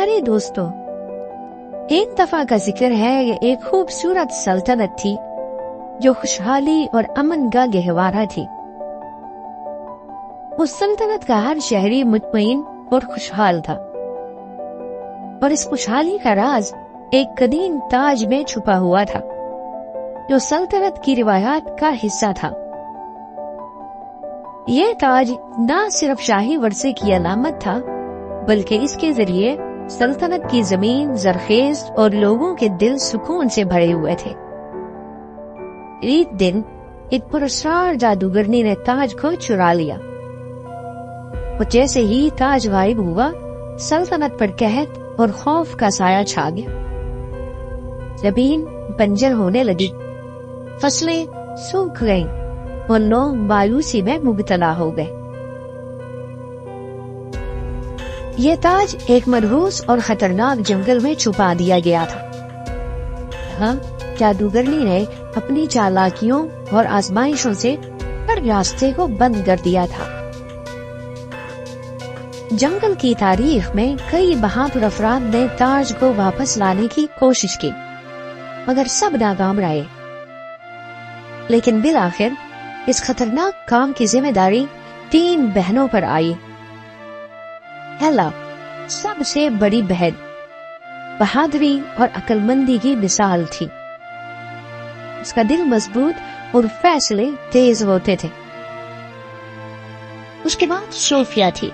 پیارے دوستو، ایک دفعہ کا ذکر ہے کہ ایک خوبصورت سلطنت تھی جو خوشحالی اور امن کا گہوارہ تھی۔ اس سلطنت کا ہر شہری مطمئن اور خوشحال تھا، اور اس خوشحالی کا راز ایک قدیم تاج میں چھپا ہوا تھا جو سلطنت کی روایات کا حصہ تھا۔ یہ تاج نہ صرف شاہی ورثے کی علامت تھا، بلکہ اس کے ذریعے سلطنت کی زمین زرخیز اور لوگوں کے دل سکون سے بھرے ہوئے تھے۔ ایک دن ایک پراسرار جادوگرنی نے تاج کو چرا لیا، اور جیسے ہی تاج غائب ہوا، سلطنت پر قحط اور خوف کا سایہ چھا گیا۔ زمین بنجر ہونے لگی، فصلیں سوکھ گئیں اور لوگ مایوسی میں مبتلا ہو گئے۔ یہ تاج ایک مرہوس اور خطرناک جنگل میں چھپا دیا گیا تھا۔ ہاں، جادوگرنی نے اپنی چالاکیوں اور آزمائشوں سے ہر راستے کو بند کر دیا تھا۔ جنگل کی تاریخ میں کئی بہادر افراد نے تاج کو واپس لانے کی کوشش کی، مگر سب ناکام رہے۔ لیکن بالآخر اس خطرناک کام کی ذمہ داری 3 بہنوں پر آئی۔ ایلا، سب سے بڑی بہن، بہادری اور عقل مندی کی مثال تھی۔ اس کا دل مضبوط اور فیصلے تیز ہوتے تھے۔ اس کے بعد صوفیہ تھی،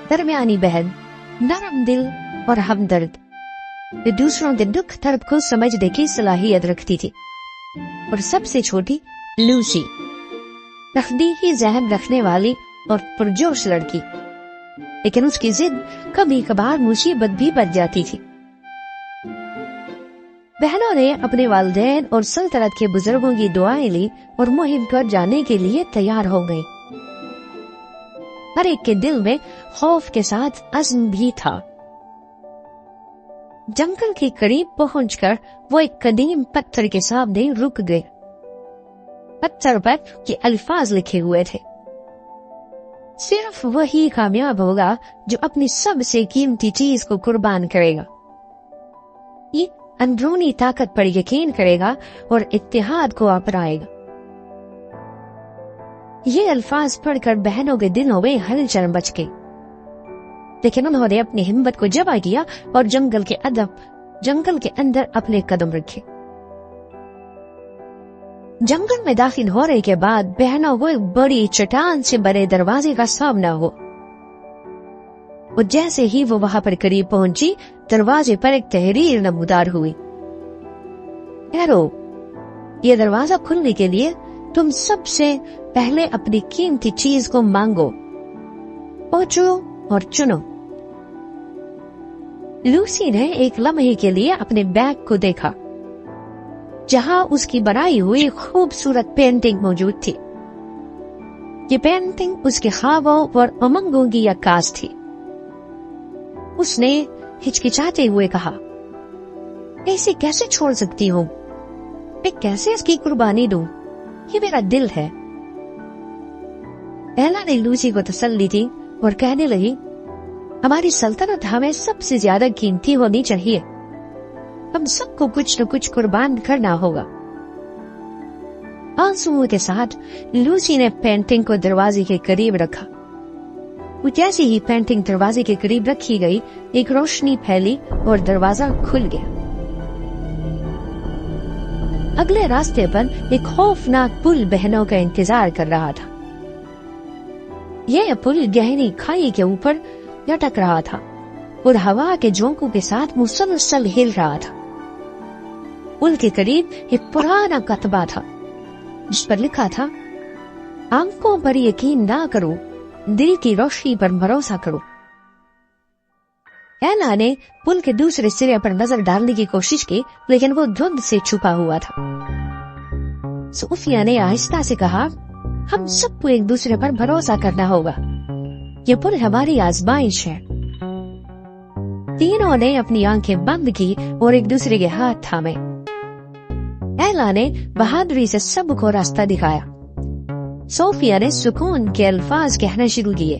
درمیانی بہن، نرم دل اور ہمدرد، جو دوسروں کے دکھ درد کو سمجھنے کی صلاحیت رکھتی تھی۔ اور سب سے چھوٹی لوسی، تخلیقی ذہن رکھنے والی اور پرجوش لڑکی، لیکن اس کی ضد کبھی کبھار مصیبت بھی بن جاتی تھی۔ بہنوں نے اپنے والدین اور سلطنت کے بزرگوں کی دعائیں لی اور مہم پر جانے کے لیے تیار ہو گئے۔ ہر ایک کے دل میں خوف کے ساتھ عزم بھی تھا۔ جنگل کے قریب پہنچ کر وہ ایک قدیم پتھر کے سامنے رک گئے۔ پتھر پر یہ الفاظ لکھے ہوئے تھے: صرف وہی کامیاب ہوگا جو اپنی سب سے قیمتی چیز کو قربان کرے گا، یہ اندرونی طاقت پر یقین کرے گا اور اتحاد کو اپنائے گا۔ یہ الفاظ پڑھ کر بہنوں کے دلوں میں ہلچل مچ گئی، لیکن انہوں نے اپنی ہمت کو جمع کیا اور جنگل کے اندر اپنے قدم رکھے۔ جنگل میں داخل ہونے کے بعد بہنوں کو ایک بڑی چٹان سے بنے دروازے کا سامنا ہوا، اور جیسے ہی وہ وہاں پر قریب پہنچی، دروازے پر ایک تحریر نمودار ہوئی: ٹھہرو، یہ دروازہ کھلنے کے لیے تم سب سے پہلے اپنی قیمتی چیز کو مانگو، پہنچو اور چنو۔ لوسی نے ایک لمحے کے لیے اپنے بیگ کو دیکھا، جہاں اس کی بنائی ہوئی خوبصورت پینٹنگ موجود تھی۔ یہ پینٹنگ اس کے خوابوں اور امنگوں کی عکاس تھی۔ اس نے ہچکچاتے ہوئے کہا، ایسے کیسے چھوڑ سکتی ہوں؟ میں کیسے اس کی قربانی دوں؟ یہ میرا دل ہے۔ ایلا نے لوسی کو تسلی دی اور کہنے لگی، ہماری سلطنت ہمیں سب سے زیادہ قیمتی ہونی چاہیے، ہم سب کو کچھ نہ کچھ قربان کرنا ہوگا۔ آنسوؤں کے ساتھ لوسی نے پینٹنگ کو دروازے کے قریب رکھا۔ وہ جیسے ہی پینٹنگ دروازے کے قریب رکھی گئی، ایک روشنی پھیلی اور دروازہ کھل گیا۔ اگلے راستے پر ایک خوفناک پل بہنوں کا انتظار کر رہا تھا۔ یہ پل گہری کھائی کے اوپر لٹک رہا تھا اور ہوا کے جھونکوں کے ساتھ مسلسل ہل رہا تھا۔ پل کے قریب ایک پرانا کتبہ تھا، جس پر لکھا تھا: آنکھوں پر یقین نہ کرو، دل کی روشنی پر بھروسہ کرو۔ ایلا نے پل کے دوسرے سرے پر نظر ڈالنے کی کوشش کی، لیکن وہ دھند سے چھپا ہوا تھا۔ صوفیہ نے آہستہ سے کہا، ہم سب کو ایک دوسرے پر بھروسہ کرنا ہوگا، یہ پل ہماری آزمائش ہے۔ تینوں نے اپنی آنکھیں بند کی اور ایک دوسرے کے ہاتھ تھامے۔ ایلا نے بہادری سے سب کو راستہ دکھایا۔ صوفیہ نے سکون کے الفاظ کہنا شروع کیے،